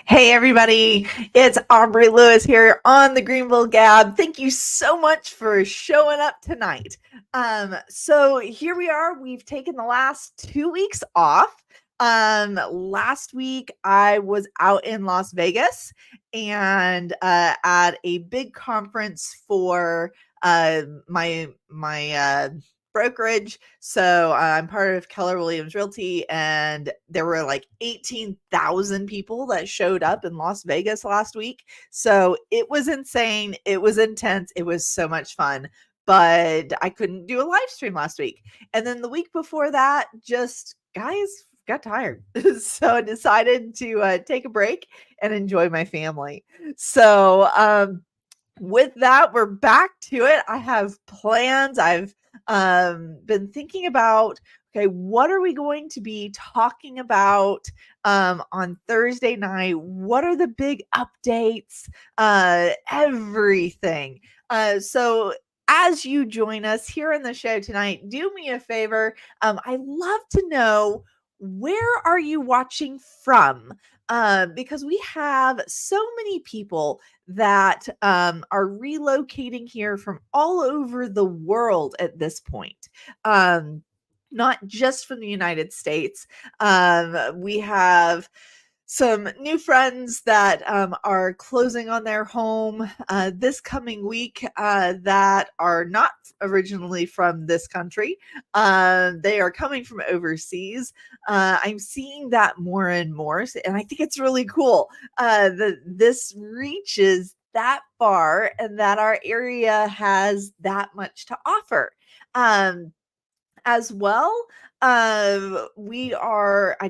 Hey everybody, it's Aubree Lewis here on the Greenville GAB. Thank you so much for showing up tonight. So here we are. We've taken the last 2 weeks off. Last week I was out in Las Vegas and at a big conference for my brokerage. So I'm part of Keller Realty, and there were like 18,000 people that showed up in Las Vegas last week. So it was insane. It was intense. It was so much fun, but I couldn't do a live stream last week. And then the week before that, just guys got tired. So I decided to take a break and enjoy my family. So, with that, we're back to it. I have plans. I've been thinking about, okay, what are we going to be talking about on Thursday night? What are the big updates? Everything. So as you join us here in the show tonight, do me a favor. I love to know, where are you watching from? Because we have so many people that are relocating here from all over the world at this point. Not just from the United States. We have some new friends that are closing on their home this coming week that are not originally from this country. They are coming from overseas. I'm seeing that more and more, and I think it's really cool that this reaches that far and that our area has that much to offer. As well, I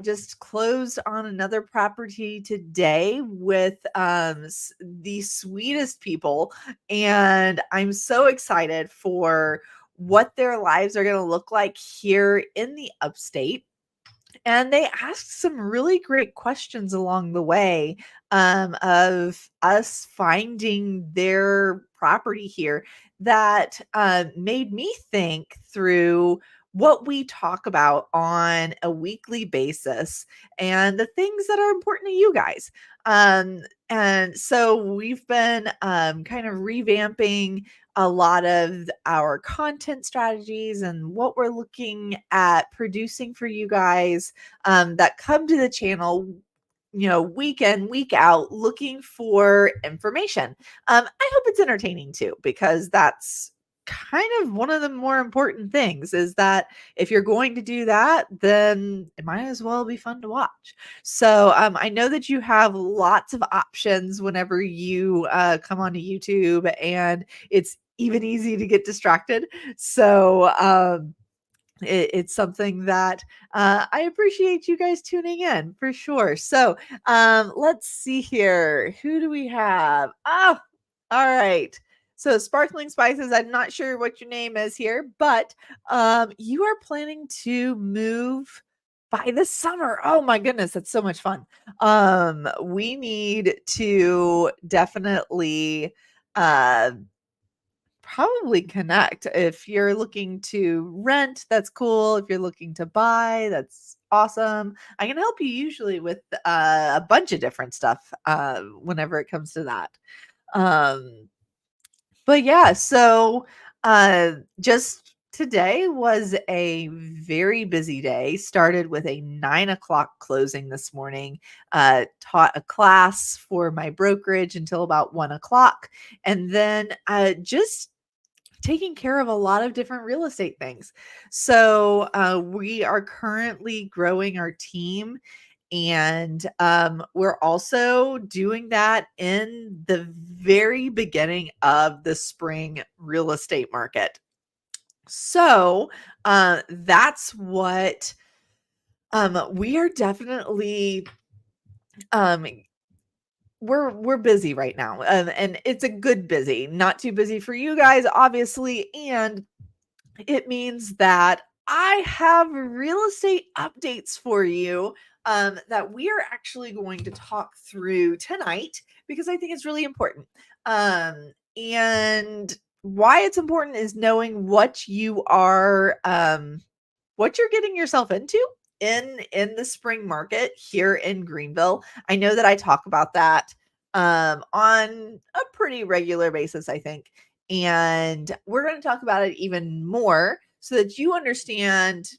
just closed on another property today with the sweetest people, and I'm so excited for what their lives are going to look like here in the Upstate. And they asked some really great questions along the way of us finding their property here that made me think through what we talk about on a weekly basis and the things that are important to you guys. And so we've been kind of revamping a lot of our content strategies and what we're looking at producing for you guys that come to the channel, week in, week out, looking for information. I hope it's entertaining too, because that's kind of one of the more important things, is that if you're going to do that, then it might as well be fun to watch. So I know that you have lots of options whenever you come onto YouTube, and it's even easy to get distracted. So it's something that I appreciate you guys tuning in for sure. So let's see here. Who do we have? Oh, all right. So Sparkling Spices, I'm not sure what your name is here, but you are planning to move by the summer. Oh my goodness, that's so much fun. We need to definitely probably connect. If you're looking to rent, that's cool. If you're looking to buy, that's awesome. I can help you usually with a bunch of different stuff whenever it comes to that. Um, but yeah, so just today was a very busy day. Started with a 9 o'clock closing this morning. Taught a class for my brokerage until about 1 o'clock, and then just taking care of a lot of different real estate things. So we are currently growing our team, and we're also doing that in the very beginning of the spring real estate market. So that's what we are definitely um, we're busy right now, and it's a good busy, not too busy for you guys, obviously, and it means that I have real estate updates for you that we are actually going to talk through tonight, because I think it's really important. And why it's important is knowing what you're getting yourself into, in the spring market here in Greenville. I know that I talk about that on a pretty regular basis, I think. And we're going to talk about it even more so that you understand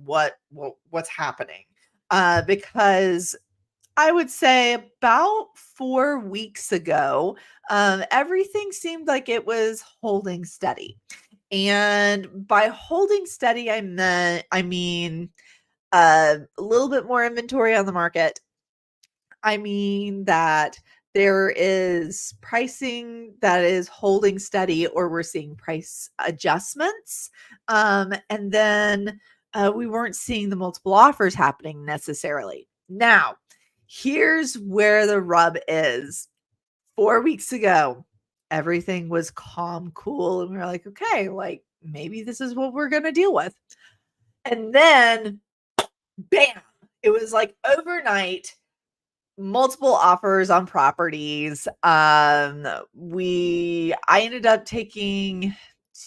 what's happening. Because I would say about 4 weeks ago, everything seemed like it was holding steady. And by holding steady, I mean a little bit more inventory on the market. I mean that there is pricing that is holding steady, or we're seeing price adjustments. And then we weren't seeing the multiple offers happening necessarily. Now, here's where the rub is. 4 weeks ago, everything was calm, cool, and we were like, okay, like maybe this is what we're going to deal with. And then, bam, it was like overnight multiple offers on properties. I ended up taking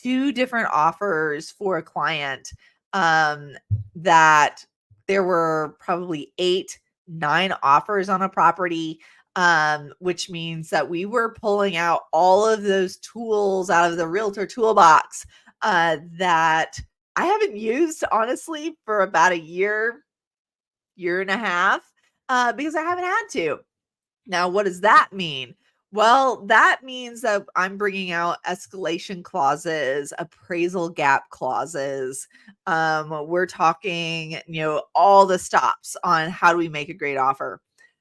2 different offers for a client, that there were probably 8, 9 offers on a property, which means that we were pulling out all of those tools out of the realtor toolbox, that I haven't used honestly for about a year and a half, because I haven't had to. Now, what does that mean? Well, that means that I'm bringing out escalation clauses, appraisal gap clauses. We're talking, all the stops on how do we make a great offer.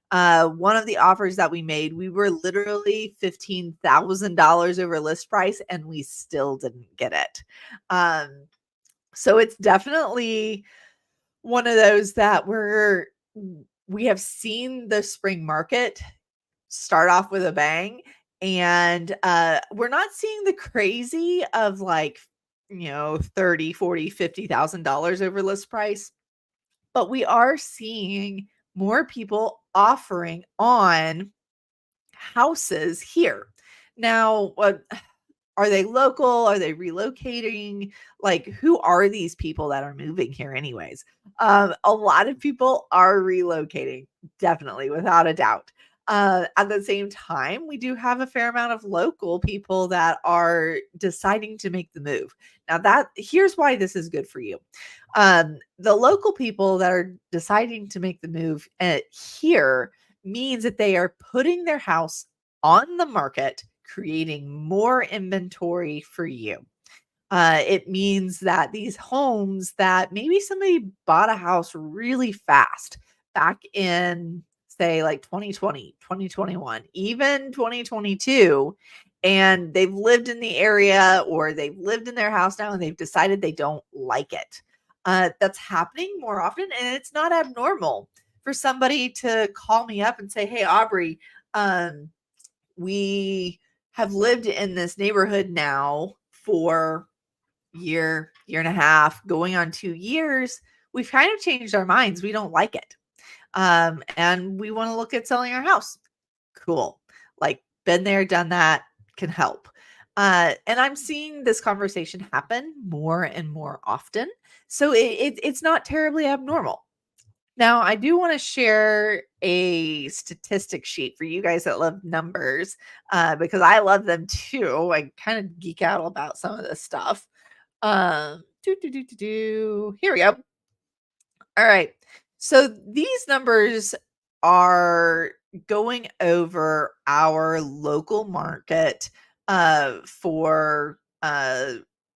One of the offers that we made, we were literally $15,000 over list price, and we still didn't get it. So it's definitely one of those that we have seen the spring market start off with a bang, and we're not seeing the crazy of like 30, 40, $50,000 over list price, but we are seeing more people offering on houses here. Now, are they local? Are they relocating? Like, who are these people that are moving here anyways? A lot of people are relocating, definitely, without a doubt. At the same time, we do have a fair amount of local people that are deciding to make the move. Now, here's why this is good for you. The local people that are deciding to make the move here means that they are putting their house on the market, creating more inventory for you. It means that these homes that maybe somebody bought a house really fast back in, say, like 2020, 2021, even 2022, and they've lived in the area or they've lived in their house now and they've decided they don't like it. That's happening more often, and it's not abnormal for somebody to call me up and say, "Hey, Aubree, we have lived in this neighborhood now for year and a half, going on 2 years. We've kind of changed our minds. We don't like it. And we want to look at selling our house." Cool. Like, been there, done that, can help. And I'm seeing this conversation happen more and more often. So it's not terribly abnormal. Now, I do want to share a statistic sheet for you guys that love numbers, because I love them too. I kind of geek out about some of this stuff. Here we go. All right. So these numbers are going over our local market for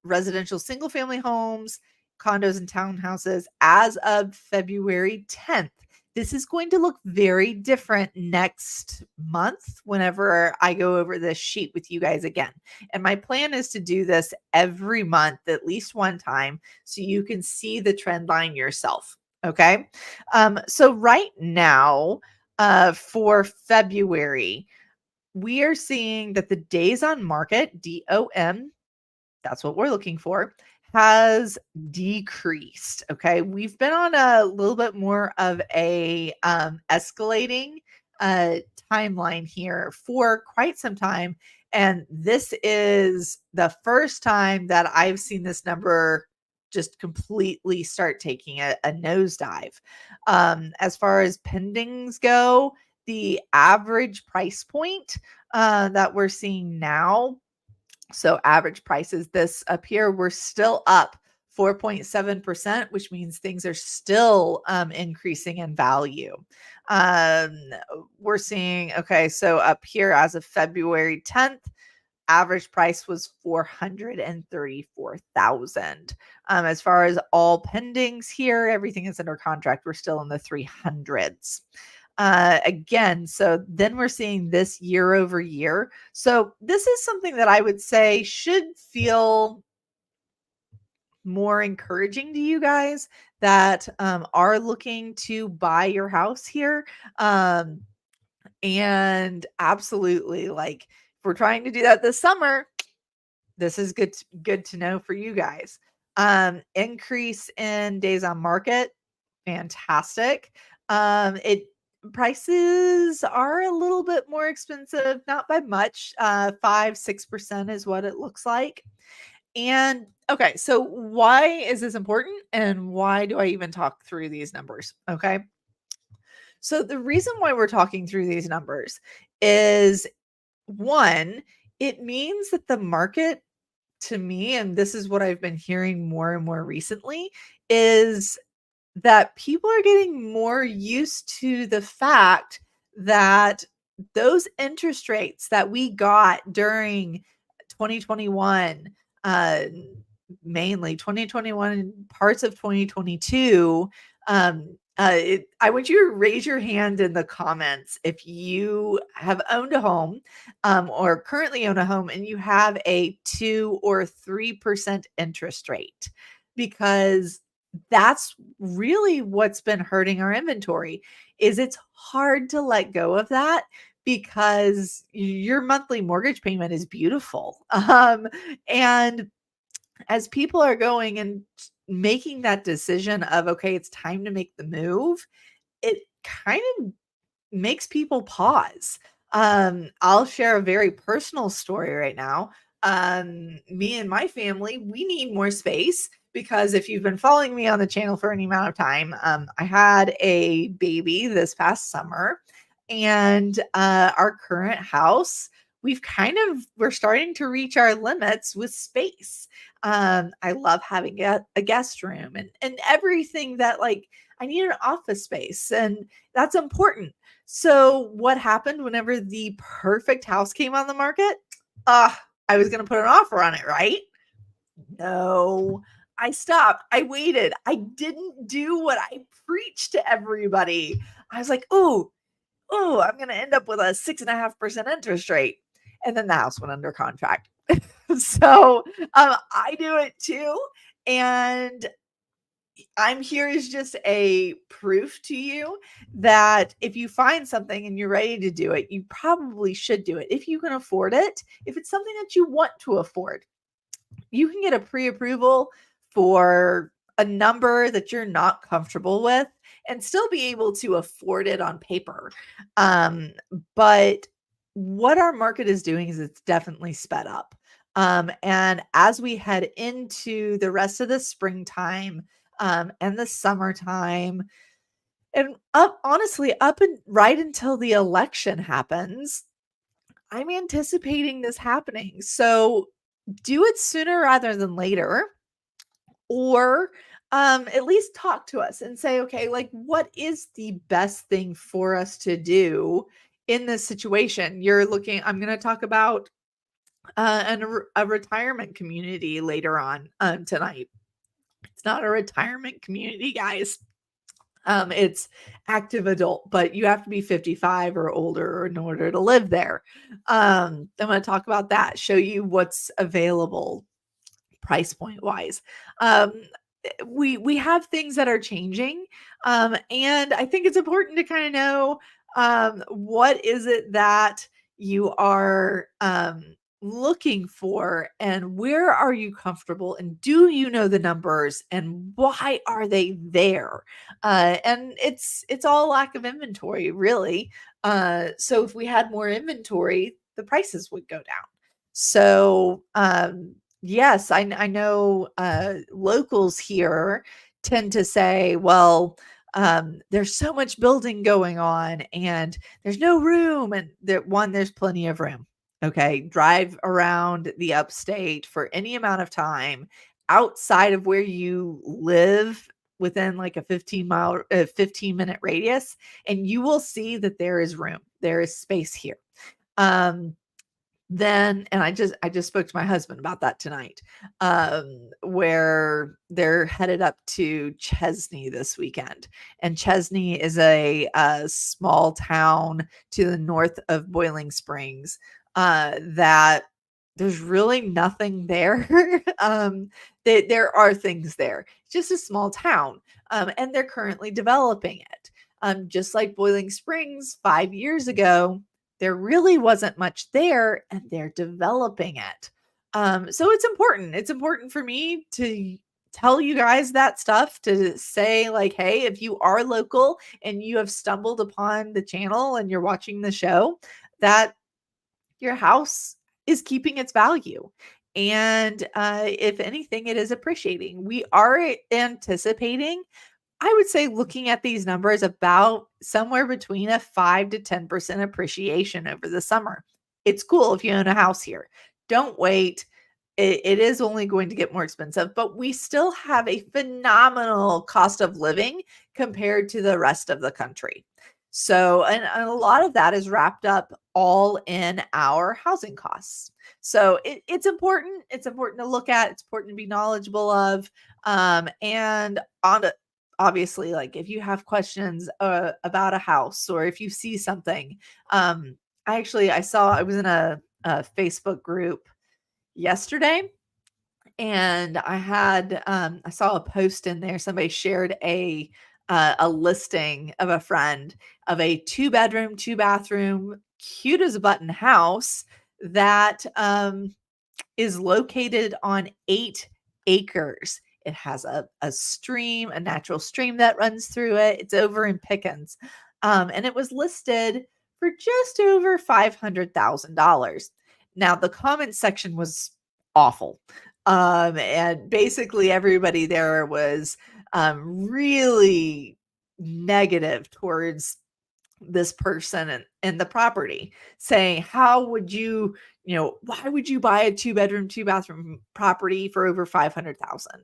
residential single family homes, condos, and townhouses as of February 10th. This is going to look very different next month whenever I go over this sheet with you guys again. And my plan is to do this every month, at least one time, so you can see the trend line yourself. Okay. So right now, for February, we are seeing that the days on market, DOM, that's what we're looking for, has decreased. Okay. We've been on a little bit more of a escalating timeline here for quite some time. And this is the first time that I've seen this number just completely start taking a nosedive. As far as pendings go, the average price point that we're seeing now, so average prices, this up here, we're still up 4.7%, which means things are still increasing in value. Um, we're seeing, okay, so up here as of February 10th, average price was 434,000. As far as all pendings here, everything is under contract. We're still in the 300s. Again, so then we're seeing this year over year. So this is something that I would say should feel more encouraging to you guys that are looking to buy your house here. And absolutely, like, if we're trying to do that this summer, this is good to know for you guys. Increase in days on market, fantastic. It prices are a little bit more expensive, not by much. 5-6% is what it looks like. And okay, so why is this important and why do I even talk through these numbers? Okay. So the reason why we're talking through these numbers is, one, it means that the market, to me, and this is what I've been hearing more and more recently, is that people are getting more used to the fact that those interest rates that we got during 2021, uh, mainly 2021 and parts of 2022, I want you to raise your hand in the comments if you have owned a home or currently own a home and you have a 2 or 3% interest rate, because that's really what's been hurting our inventory. Is it's hard to let go of that because your monthly mortgage payment is beautiful. And as people are going and making that decision of, okay, it's time to make the move, it kind of makes people pause. I'll share a very personal story right now. Me and my family, we need more space because if you've been following me on the channel for any amount of time, I had a baby this past summer, and our current house, we're starting to reach our limits with space. I love having a guest room and everything that, like, I need an office space, and that's important. So what happened whenever the perfect house came on the market? I was going to put an offer on it, right? No, I stopped. I waited. I didn't do what I preached to everybody. I was like, I'm going to end up with a 6.5% interest rate. And then the house went under contract. So I do it too. And I'm here as just a proof to you that if you find something and you're ready to do it, you probably should do it. If you can afford it, if it's something that you want to afford, you can get a pre-approval for a number that you're not comfortable with and still be able to afford it on paper. But what our market is doing is it's definitely sped up. And as we head into the rest of the springtime, and the summertime, and honestly, up and right until the election happens, I'm anticipating this happening. So do it sooner rather than later, or at least talk to us and say, okay, like, what is the best thing for us to do in this situation? I'm going to talk about a retirement community later on tonight. It's not a retirement community, guys. It's active adult, but you have to be 55 or older in order to live there. I'm going to talk about that, show you what's available price point wise. We have things that are changing, and I think it's important to kind of know what is it that you are looking for, and where are you comfortable, and do you know the numbers, and why are they there? And it's all lack of inventory, really. So if we had more inventory, the prices would go down. So Yes, I know, locals here tend to say, "Well, there's so much building going on and there's no room," and there's plenty of room, okay? Drive around the Upstate for any amount of time outside of where you live within, like, a 15-minute radius, and you will see that there is room. There is space here. Um then and I just spoke to my husband about that tonight, where they're headed up to Chesney this weekend, and Chesney is a small town to the north of Boiling Springs, that there's really nothing there. There are things there. It's just a small town, and they're currently developing it. Just like Boiling Springs 5 years ago, there really wasn't much there and they're developing it. So it's important. It's important for me to tell you guys that stuff, to say, like, hey, if you are local and you have stumbled upon the channel and you're watching the show, that your house is keeping its value. And if anything, it is appreciating. We are anticipating, I would say, looking at these numbers, about somewhere between a 5 to 10% appreciation over the summer. It's cool if you own a house here. Don't wait. It is only going to get more expensive, but we still have a phenomenal cost of living compared to the rest of the country. So, and a lot of that is wrapped up all in our housing costs. So it's important. It's important to look at. It's important to be knowledgeable of. And on obviously, like, if you have questions about a house, or if you see something, I was in a Facebook group yesterday, and I saw a post in there. Somebody shared a listing of a friend of a 2-bedroom 2-bathroom, cute as a button house that is located on 8 acres. It has a stream, a natural stream that runs through it. It's over in Pickens. And it was listed for just over $500,000. Now, the comment section was awful. And basically everybody there was really negative towards this person and the property, saying, how would you, why would you buy a 2-bedroom 2-bathroom property for over 500,000?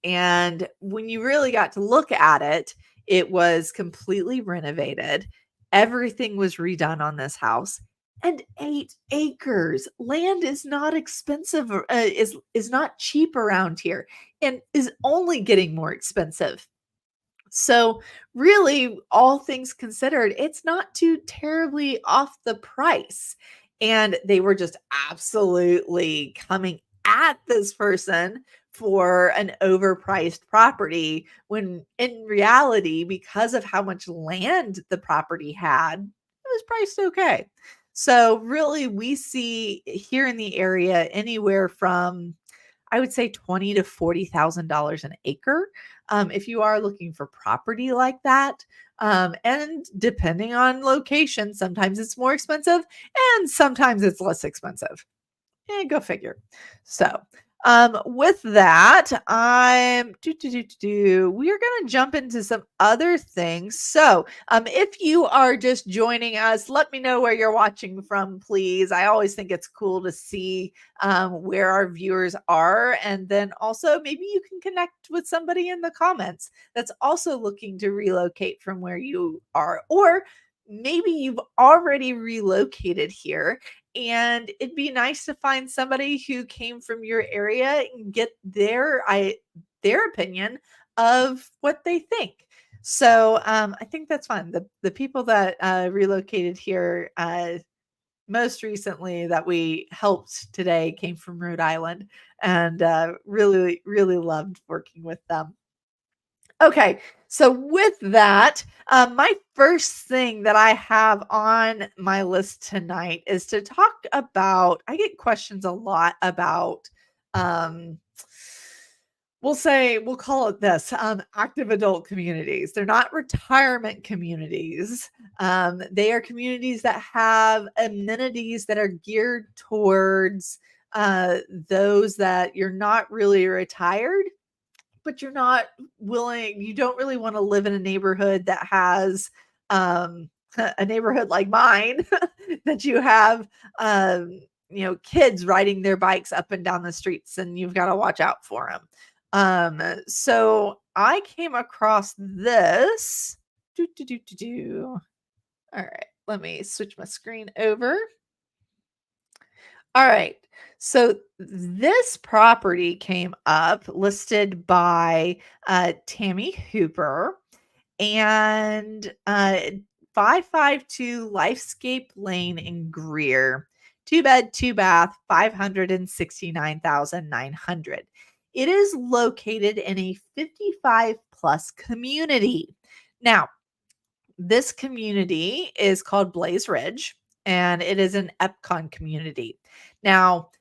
And when you really got to look at it, it was completely renovated. Everything was redone on this house. And 8 acres. Land is not expensive, is not cheap around here, and is only getting more expensive. So, really, all things considered, it's not too terribly off the price. And they were just absolutely coming at this person for an overpriced property, when in reality, because of how much land the property had, it was priced okay. So, really, we see here in the area anywhere from, I would say, $20,000 to $40,000 an acre, if you are looking for property like that. And depending on location, sometimes it's more expensive and sometimes it's less expensive. Go figure. So, with that, we are going to jump into some other things. So, if you are just joining us, let me know where you're watching from, please. I always think it's cool to see where our viewers are, and then also maybe you can connect with somebody in the comments that's also looking to relocate from where you are, or maybe you've already relocated here and it'd be nice to find somebody who came from your area and get their opinion of what they think. So I think that's fun. The people that relocated here most recently that we helped today came from Rhode Island, and really, really loved working with them. Okay, so with that, my first thing that I have on my list tonight is to talk about. I get questions a lot about, um, we'll call it this, active adult communities. They're not retirement communities. They are communities that have amenities that are geared towards those that you're not really retired, but you're not you don't really want to live in a neighborhood that has a neighborhood like mine that you have kids riding their bikes up and down the streets and you've got to watch out for them. So I came across this. Do, do, do, do, do. All right, let me switch my screen over. All right. So this property came up listed by Tammy Hooper and 552 Lifescape Lane in Greer. 2-bed, 2-bath, 569,900. It is located in a 55 plus community. Now, this community is called Blaze Ridge, and it is an EPCON community. Now,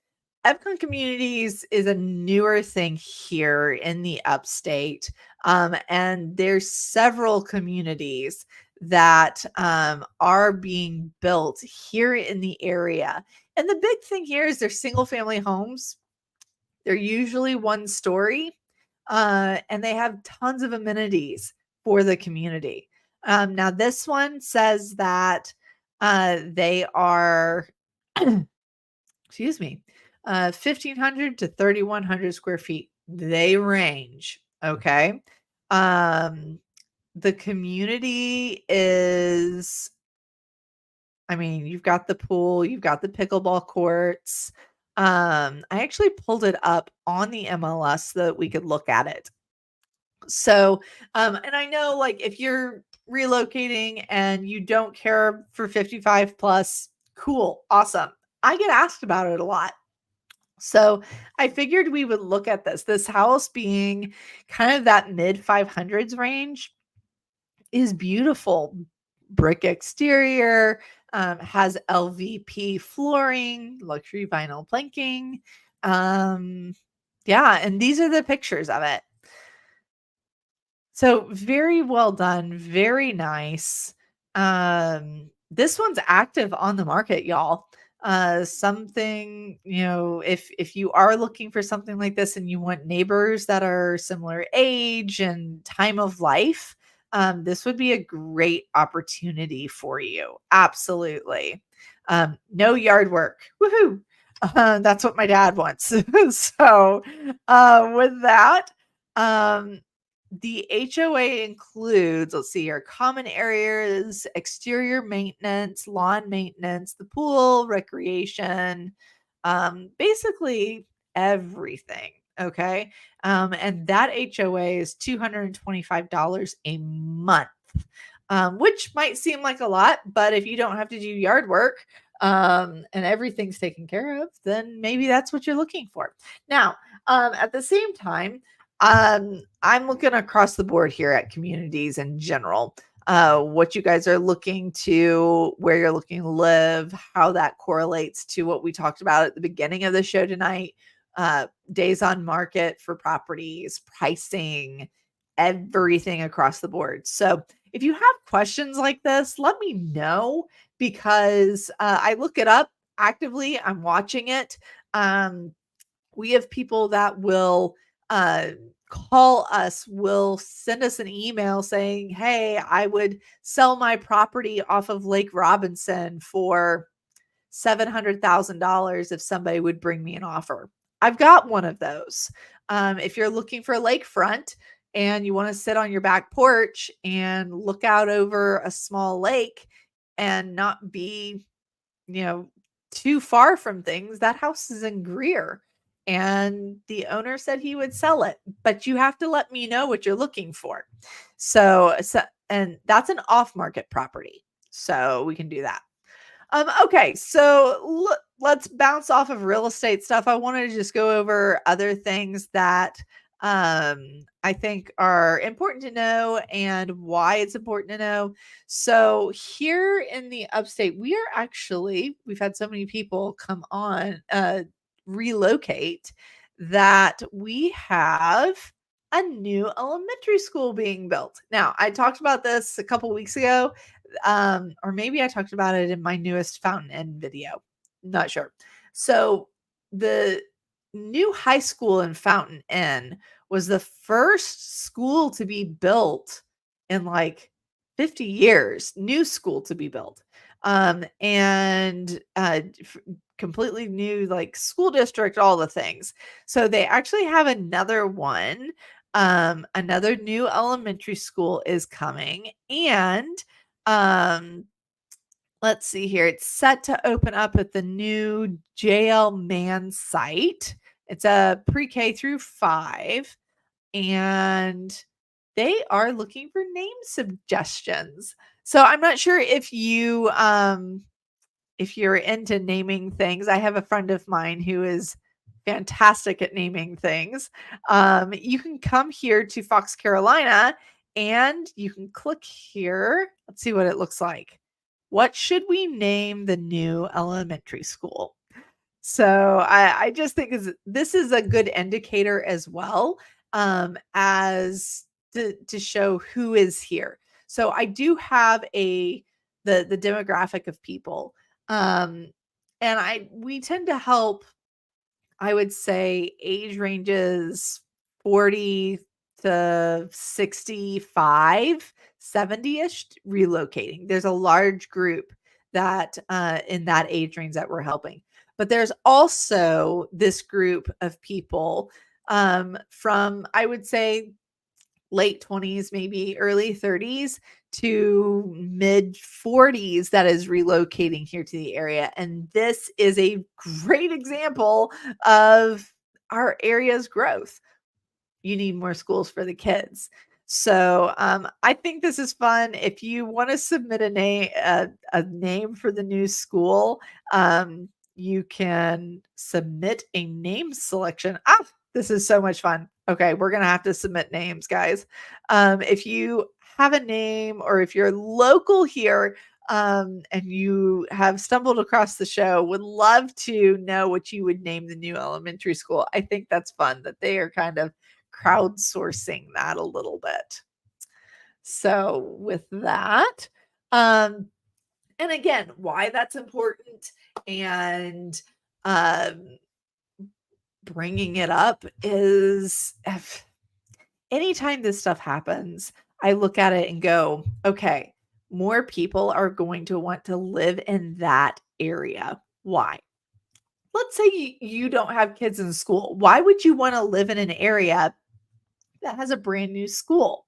EPCON communities is a newer thing here in the upstate, and there's several communities that are being built here in the area. And the big thing here is they're single family homes. They're usually one story, and they have tons of amenities for the community. Now, this one says that they are, excuse me, 1,500 to 3,100 square feet. They range. Okay. The community is, you've got the pool, you've got the pickleball courts. I actually pulled it up on the MLS so that we could look at it. So, and I know like if you're relocating and you don't care for 55 plus, cool, awesome. I get asked about it a lot. So I figured we would look at this house being kind of that mid 500s range is beautiful. Brick exterior, has LVP flooring, luxury vinyl planking. Yeah, and these are the pictures of it. So very well done, very nice. This one's active on the market, y'all. Something, if you are looking for something like this and you want neighbors that are similar age and time of life, this would be a great opportunity for you. Absolutely. No yard work. Woohoo. That's what my dad wants. So, with that, the HOA includes, let's see here, common areas, exterior maintenance, lawn maintenance, the pool, recreation, basically everything. Okay. And that HOA is $225 a month, which might seem like a lot, but if you don't have to do yard work, and everything's taken care of, then maybe that's what you're looking for. Now, at the same time, I'm looking across the board here at communities in general. What you guys are looking to, where you're looking to live, how that correlates to what we talked about at the beginning of the show tonight. Days on market for properties, pricing, everything across the board. So if you have questions like this, let me know because I look it up actively. I'm watching it. We have people that will call us, will send us an email saying, hey, I would sell my property off of Lake Robinson for $700,000 if somebody would bring me an offer. I've got one of those. If you're looking for a lakefront and you want to sit on your back porch and look out over a small lake and not be, too far from things, that house is in Greer. And the owner said he would sell it, but you have to let me know what you're looking for. So and that's an off-market property. So we can do that. Okay, so let's bounce off of real estate stuff. I wanted to just go over other things that I think are important to know and why it's important to know. So here in the upstate, we've had so many people come on, relocate, that we have a new elementary school being built. Now, I talked about this a couple weeks ago, or maybe I talked about it in my newest Fountain End video. Not sure. So the new high school in Fountain Inn was the first school to be built in like 50 years, new school to be built. And completely new, like school district, all the things. So they actually have another one. Another new elementary school is coming, and um, let's see here. It's set to open up at the new JL Mann site. It's a pre-K through 5, and they are looking for name suggestions. So I'm not sure if you're into naming things. I have a friend of mine who is fantastic at naming things. You can come here to Fox, Carolina, and you can click here. Let's see what it looks like. What should we name the new elementary school? So I just think this is a good indicator as well, as to show who is here. So I do have the demographic of people, um, and we tend to help, I would say, age ranges 40 to 65, 70-ish relocating. There's a large group that in that age range that we're helping. But there's also this group of people from, I would say, late 20s, maybe early 30s to mid 40s that is relocating here to the area. And this is a great example of our area's growth. You need more schools for the kids. So I think this is fun. If you want to submit a name for the new school, you can submit a name selection. This is so much fun. Okay, we're gonna have to submit names, guys. If you have a name, or if you're local here, and you have stumbled across the show, would love to know what you would name the new elementary school. I think that's fun that they are kind of crowdsourcing that a little bit. So with that, and again, why that's important and bringing it up is, anytime this stuff happens, I look at it and go, okay, more people are going to want to live in that area. Why? Let's say you don't have kids in school. Why would you want to live in an area that has a brand new school?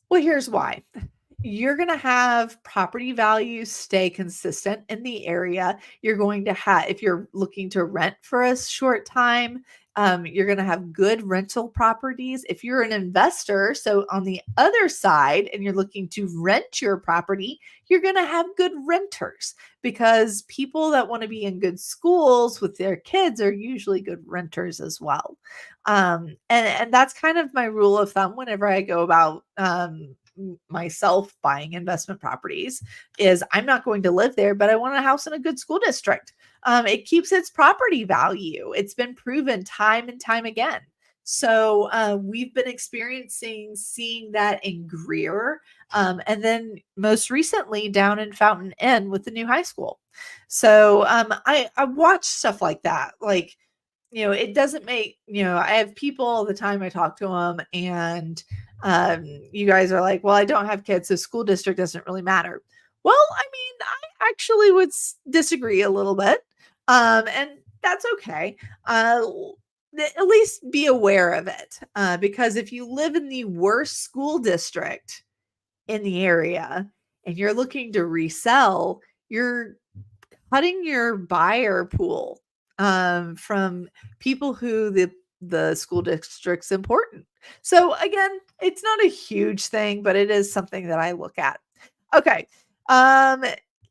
Well, here's why. You're going to have property values stay consistent in the area. You're going to have, if you're looking to rent for a short time, you're going to have good rental properties. If you're an investor, so on the other side, and you're looking to rent your property, you're going to have good renters, because people that want to be in good schools with their kids are usually good renters as well. And that's kind of my rule of thumb whenever I go about myself buying investment properties, is I'm not going to live there, but I want a house in a good school district. It keeps its property value. It's been proven time and time again. So we've been seeing that in Greer, and then most recently down in Fountain Inn with the new high school. So I watch stuff like that. Like, it doesn't make, I have people all the time, I talk to them, and you guys are like, well, I don't have kids, so school district doesn't really matter. Well, I mean, I actually would disagree a little bit. And that's okay. At least be aware of it. Because if you live in the worst school district in the area and you're looking to resell, you're cutting your buyer pool from people who the school district's important. So again, it's not a huge thing, but it is something that I look at. Okay.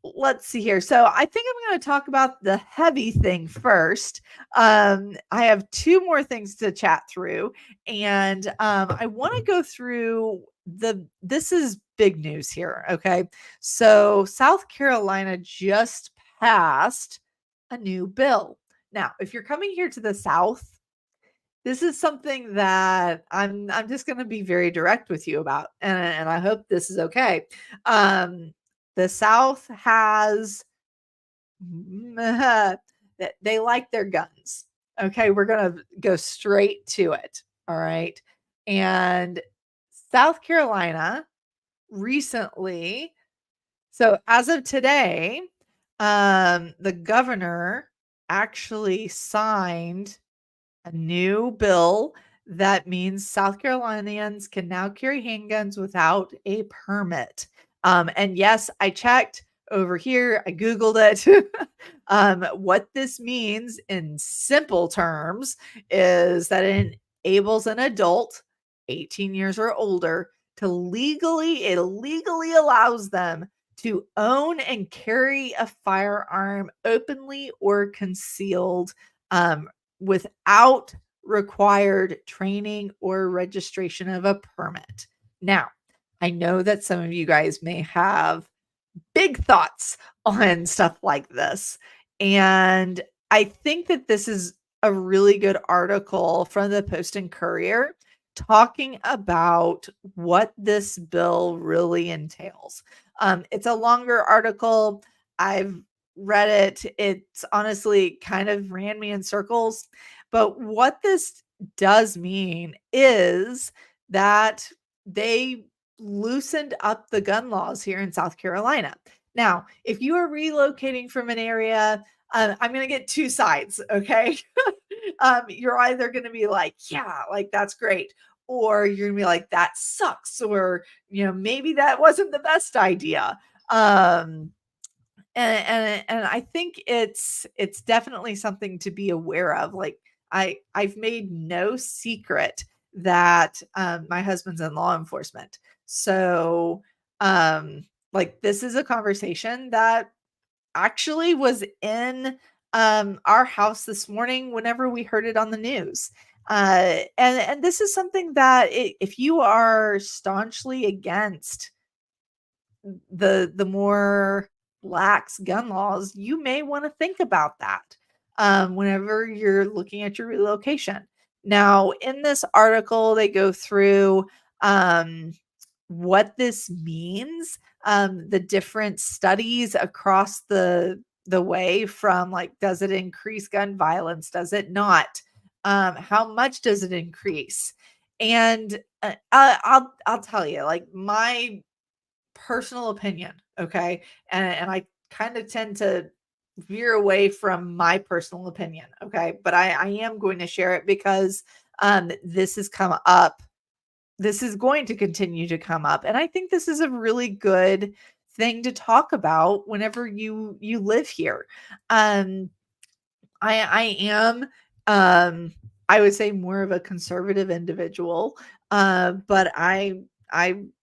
Let's see here. So I think I'm going to talk about the heavy thing first. I have two more things to chat through, and I want to go through this is big news here. Okay. So South Carolina just passed a new bill. Now, if you're coming here to the South, this is something that I'm just going to be very direct with you about, and I hope this is okay. The South has that they like their guns. Okay, we're going to go straight to it. All right. And South Carolina recently, so as of today, the governor actually signed a new bill that means South Carolinians can now carry handguns without a permit. And yes, I checked over here, I Googled it. What this means in simple terms is that it enables an adult, 18 years or older, it legally allows them to own and carry a firearm openly or concealed, without required training or registration of a permit. Now, I know that some of you guys may have big thoughts on stuff like this. And I think that this is a really good article from the Post and Courier talking about what this bill really entails. It's a longer article. I've read it. It's honestly kind of ran me in circles. But what this does mean is that they loosened up the gun laws here in South Carolina. Now, if you are relocating from an area, I'm going to get two sides, okay? You're either going to be like, yeah, like that's great. Or you're going to be like, that sucks. Or, maybe that wasn't the best idea. And I think it's definitely something to be aware of. Like I've made no secret that my husband's in law enforcement. So like this is a conversation that actually was in our house this morning whenever we heard it on the news. And this is something that if you are staunchly against the more lax gun laws, you may want to think about that whenever you're looking at your relocation. Now, in this article, they go through what this means, the different studies across the way from like, does it increase gun violence? Does it not? How much does it increase? And I'll tell you, like my personal opinion, okay? And I kind of tend to veer away from my personal opinion, okay? But I am going to share it because this has come up. This is going to continue to come up. And I think this is a really good thing to talk about whenever you live here. I am I would say more of a conservative individual, but I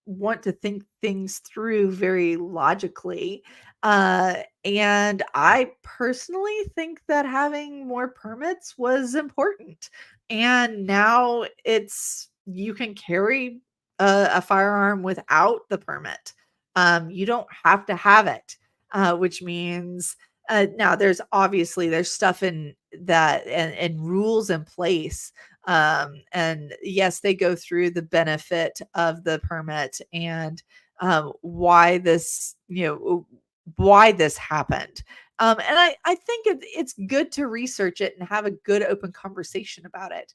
want to think things through very logically. And I personally think that having more permits was important. And now it's you can carry a firearm without the permit. You don't have to have it, which means now there's stuff in that and rules in place. And yes, they go through the benefit of the permit and why this happened. And I think it's good to research it and have a good open conversation about it.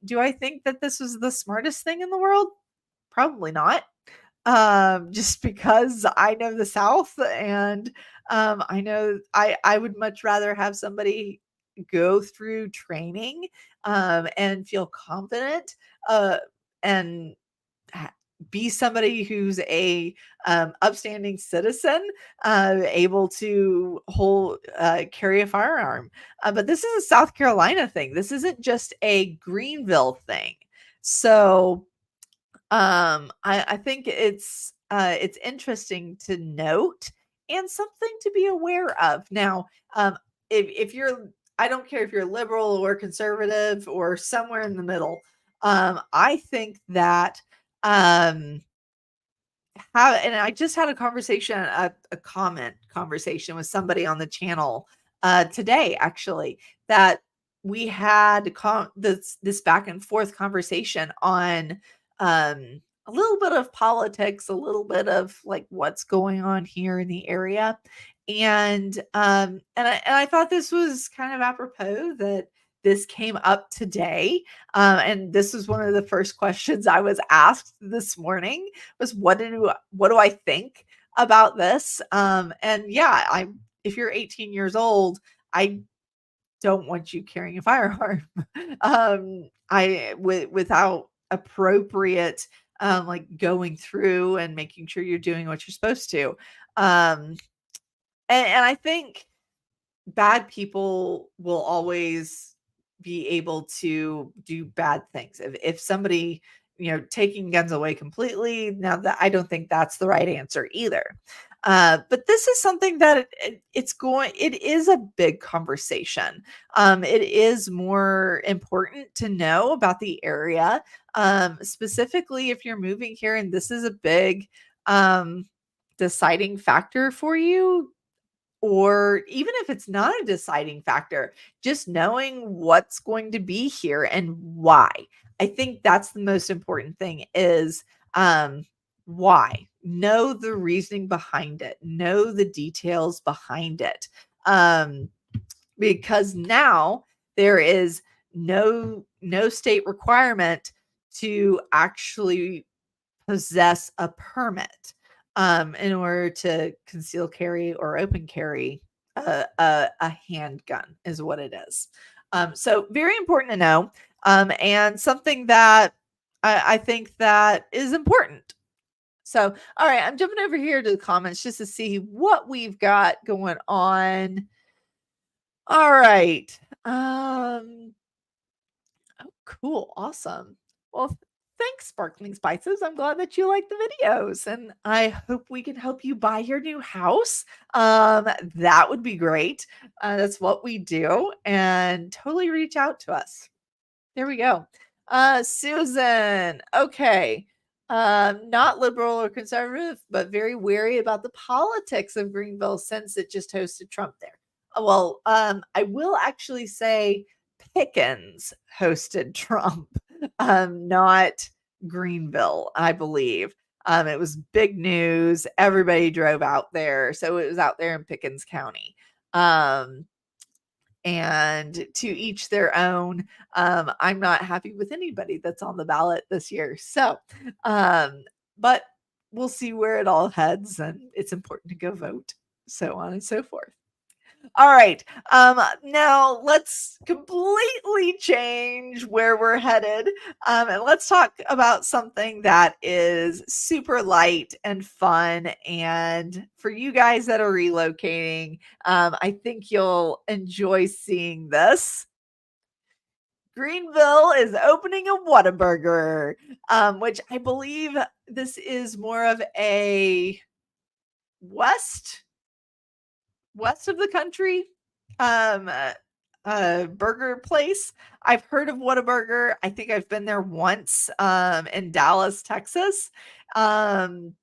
Do I think that this was the smartest thing in the world? Probably not. Just because I know the South and I know I would much rather have somebody go through training and feel confident and be somebody who's a upstanding citizen, able to carry a firearm. But this is a South Carolina thing. This isn't just a Greenville thing. So I think it's interesting to note and something to be aware of. Now, if you're, I don't care if you're liberal or conservative or somewhere in the middle. I think that and I just had a conversation, a comment conversation with somebody on the channel today, actually, that we had this back and forth conversation on a little bit of politics, a little bit of like what's going on here in the area. And I thought this was kind of apropos that this came up today. And this was one of the first questions I was asked this morning was what do I think about this? And yeah, if you're 18 years old, I don't want you carrying a firearm. Without appropriate like going through and making sure you're doing what you're supposed to. Um and I think bad people will always be able to do bad things. If somebody, taking guns away completely, now that I don't think that's the right answer either. But this is something that it is a big conversation. It is more important to know about the area, specifically if you're moving here and this is a big deciding factor for you, or even if it's not a deciding factor, just knowing what's going to be here and why. I think that's the most important thing is why. Know the reasoning behind it. Know the details behind it. Because now there is no state requirement to actually possess a permit in order to conceal carry or open carry a handgun is what it is. So very important to know, and something that I think that is important. So, all right, I'm jumping over here to the comments just to see what we've got going on. All right. Oh, cool. Awesome. Well, thanks, Sparkling Spices. I'm glad that you like the videos, and I hope we can help you buy your new house. That would be great. That's what we do, and totally reach out to us. There we go. Susan. Okay. Not liberal or conservative, but very wary about the politics of Greenville since it just hosted Trump there. Well, I will actually say Pickens hosted Trump, not Greenville, I believe. It was big news. Everybody drove out there. So it was out there in Pickens County. And to each their own. I'm not happy with anybody that's on the ballot this year. So, but we'll see where it all heads, and it's important to go vote, so on and so forth. All right. Now let's completely change where we're headed. And let's talk about something that is super light and fun. And for you guys that are relocating, I think you'll enjoy seeing this. Greenville is opening a Whataburger, which I believe this is more of a west of the country burger place. I've heard of Whataburger. I think I've been there once in Dallas, Texas. And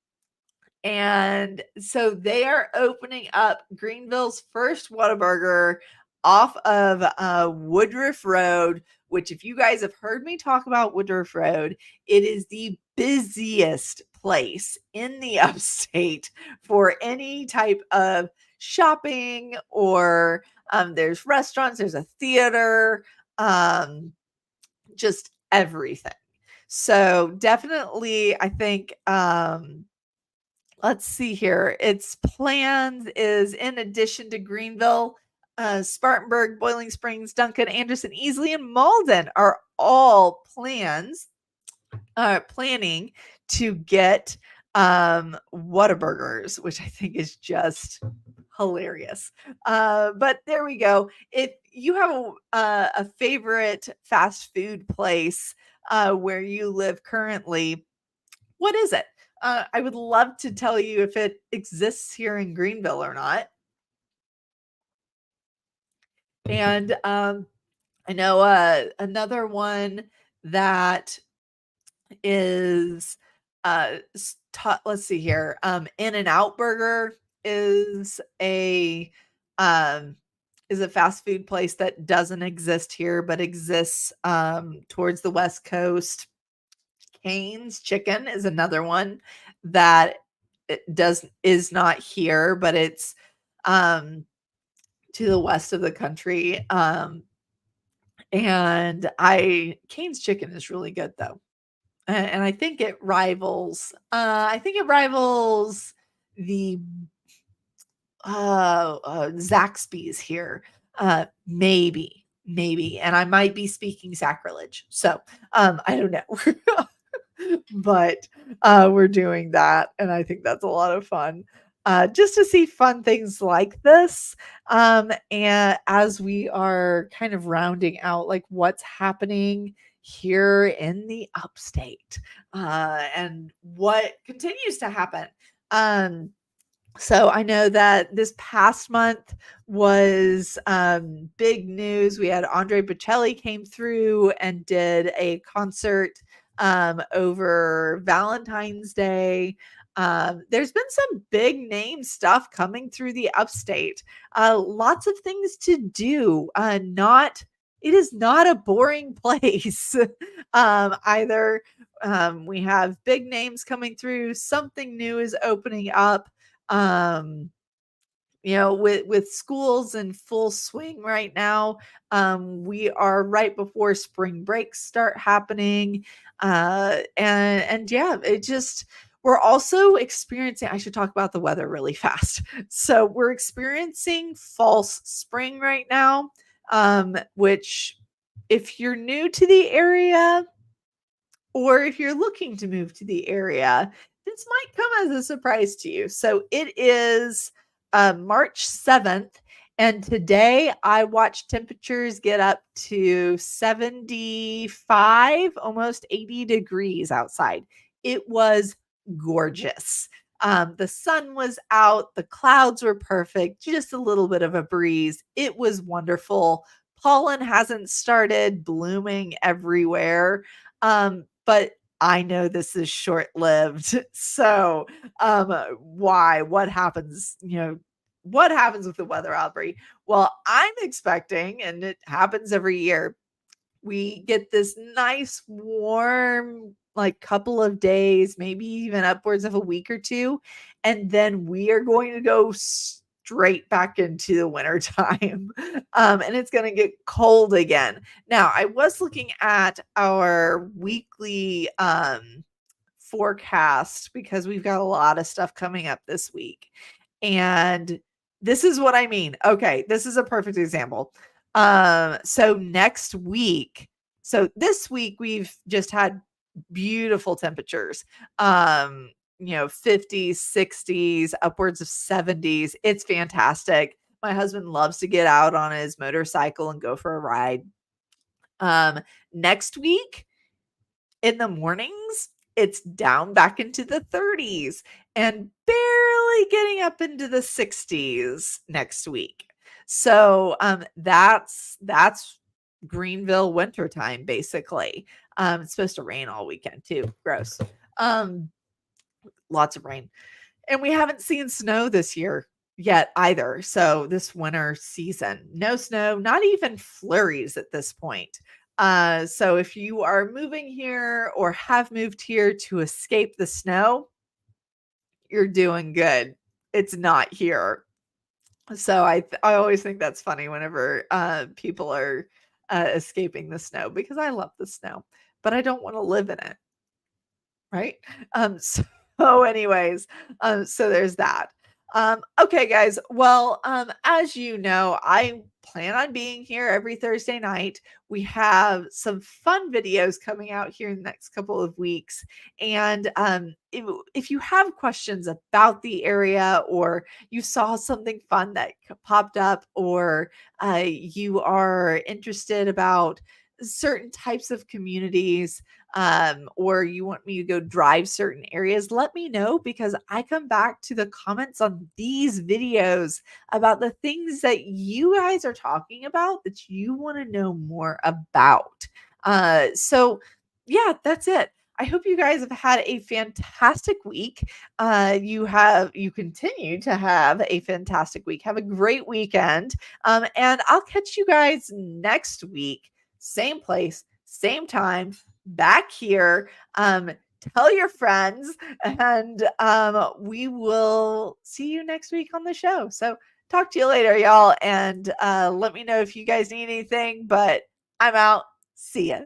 so they are opening up Greenville's first Whataburger off of Woodruff Road, which if you guys have heard me talk about Woodruff Road, it is the busiest place in the upstate for any type of shopping, or there's restaurants, there's a theater, just everything. So definitely, I think let's see here. Its plans is in addition to Greenville, Spartanburg, Boiling Springs, Duncan, Anderson, Easley, and Malden are all planning to get Whataburgers, which I think is just hilarious. But there we go. If you have a favorite fast food place where you live currently, what is it? I would love to tell you if it exists here in Greenville or not. And I know another one that is let's see here. In-N-Out Burger is a fast food place that doesn't exist here but exists towards the West Coast. Cane's Chicken is another one that is not here, but it's to the west of the country. And Cane's chicken is really good though. And I think it rivals, the Zaxby's here. Maybe, and I might be speaking sacrilege. So, I don't know. But, we're doing that, and I think that's a lot of fun, just to see fun things like this, and as we are kind of rounding out, like, what's happening here in the Upstate, and what continues to happen. Um, so I know that this past month was big news. We had Andre Bocelli came through and did a concert over Valentine's Day. There's been some big name stuff coming through the Upstate. Lots of things to do. It is not a boring place either. We have big names coming through. Something new is opening up. um with schools in full swing right now. We are right before spring breaks start happening. And yeah, it just, we're also experiencing, I should talk about the weather really fast. So we're experiencing false spring right now, which, if you're new to the area, or if you're looking to move to the area, this might come as a surprise to you. So it is March 7th, and today I watched temperatures get up to 75, almost 80 degrees outside. It was gorgeous. The sun was out, the clouds were perfect, just a little bit of a breeze. It was wonderful. Pollen hasn't started blooming everywhere. But I know this is short-lived. So, why? What happens? What happens with the weather, Aubree? Well, I'm expecting, and it happens every year, we get this nice warm, like, couple of days, maybe even upwards of a week or two, and then we are going to go straight back into the winter time. And it's going to get cold again. Now, I was looking at our weekly forecast, because we've got a lot of stuff coming up this week, and this is what I mean. Okay, this is a perfect example. So next week, so this week we've just had beautiful temperatures. 50s, 60s, upwards of 70s. It's fantastic. My husband loves to get out on his motorcycle and go for a ride. Next week, in the mornings, it's down back into the 30s and barely getting up into the 60s next week. So that's Greenville wintertime, basically. It's supposed to rain all weekend too. Gross. Lots of rain. And we haven't seen snow this year yet either. So this winter season, no snow, not even flurries at this point. So if you are moving here or have moved here to escape the snow, you're doing good. It's not here. So I always think that's funny whenever people are escaping the snow, because I love the snow, but I don't want to live in it. Right? So anyways, so there's that. Okay, guys. Well, as you know, I plan on being here every Thursday night. We have some fun videos coming out here in the next couple of weeks. And if you have questions about the area, or you saw something fun that popped up, or you are interested about certain types of communities, or you want me to go drive certain areas, let me know, because I come back to the comments on these videos about the things that you guys are talking about that you want to know more about. So yeah, that's it. I hope you guys have had a fantastic week. You continue to have a fantastic week. Have a great weekend. And I'll catch you guys next week. Same place, same time, back here. Tell your friends, and we will see you next week on the show. So Talk to you later, y'all. And let me know if you guys need anything, but I'm out. See ya.